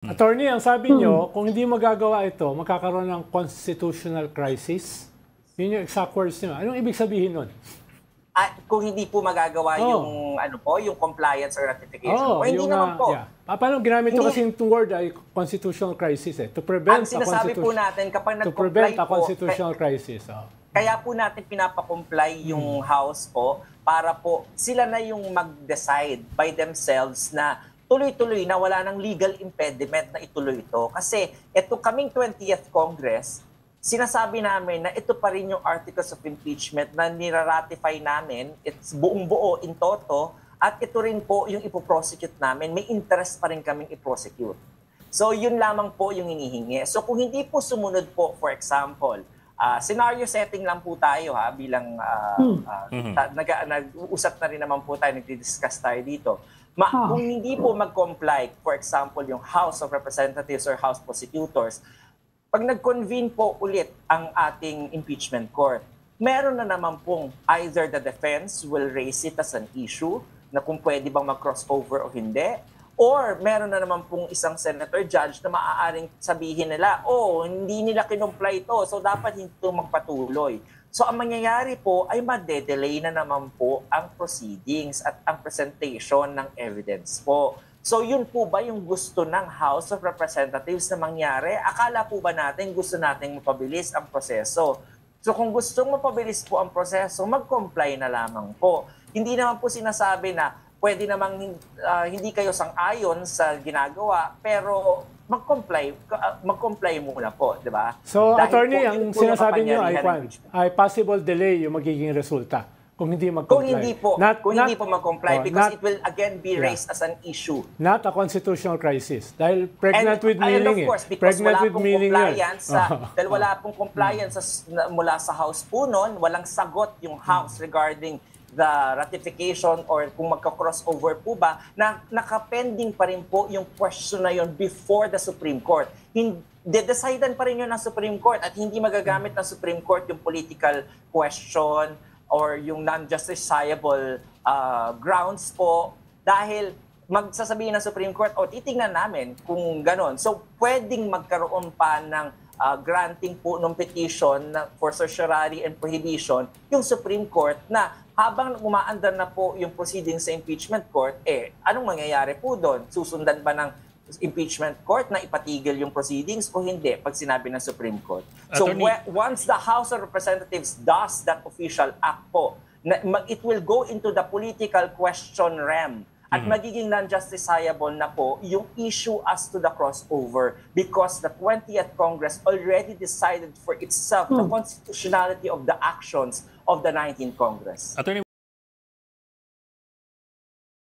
Attorney, ang sabi nyo, kung hindi magagawa ito, magkakaroon ng constitutional crisis. Yun yung exact words nyo. Anong ibig sabihin nun? Kung hindi po magagawa yung yung compliance or ratification po, hindi naman po. Yeah. Paano ginamit ito kasi yung word ay constitutional crisis to prevent ang sinasabi po natin kapag nag-comply po, constitutional crisis. Kaya po natin pinapa-comply yung House po para po sila na yung mag-decide by themselves na tuloy-tuloy na wala ng legal impediment na ituloy ito. Kasi ito kaming 20th Congress, sinasabi namin na ito pa rin yung articles of impeachment na niraratify namin, it's buong-buo in toto, at ito rin po yung ipoprosecute namin. May interest pa rin kaming iprosecute. So yun lamang po yung hinihingi. So kung hindi po sumunod po, for example, scenario setting lang po tayo bilang nag-uusap na rin naman po tayo, nagdi-discuss tayo dito. Kung hindi po mag-comply, for example, yung House of Representatives or House Prosecutors, pag nag-convene po ulit ang ating impeachment court, meron na naman pong either the defense will raise it as an issue na kung pwede bang mag-crossover o hindi, or meron na naman pong isang senator judge na maaaring sabihin nila, hindi nila kinomply ito, so dapat hindi ito magpatuloy. So ang mangyayari po ay madedelay na naman po ang proceedings at ang presentation ng evidence po. So yun po ba yung gusto ng House of Representatives na mangyari? Akala po ba natin gusto nating mapabilis ang proseso? So kung gustong mapabilis po ang proseso, mag-comply na lamang po. Hindi naman po sinasabi na pwede namang hindi kayo sang-ayon sa ginagawa, pero mag-comply muna po, di ba? So, attorney, ang sinasabi niyo ay possible delay yung magiging resulta kung hindi mag-comply. Kung hindi po mag-comply, because it will again be raised as an issue. Not a constitutional crisis. Dahil pregnant with meaning. And of course, because wala pong compliance, dahil wala pong compliance mula sa House po noon, walang sagot yung House regarding the ratification or kung magka-crossover po ba, na nakapending pa rin po yung question na yun before the Supreme Court. Decidean pa rin yun ng Supreme Court at hindi magagamit ng Supreme Court yung political question or yung non-justiciable grounds po dahil magsasabihin ng Supreme Court titingnan namin kung ganon. So pwedeng magkaroon pa ng granting po ng petition for certiorari and prohibition yung Supreme Court na habang umaandar na po yung proceedings sa impeachment court, anong mangyayari po doon? Susundan ba ng impeachment court na ipatigil yung proceedings o hindi pag sinabi ng Supreme Court? So once the House of Representatives does that official act po, it will go into the political question realm at magiging non-justiciable na po yung issue as to the crossover because the 20th Congress already decided for itself the constitutionality of the actions of the 19th Congress. Attorney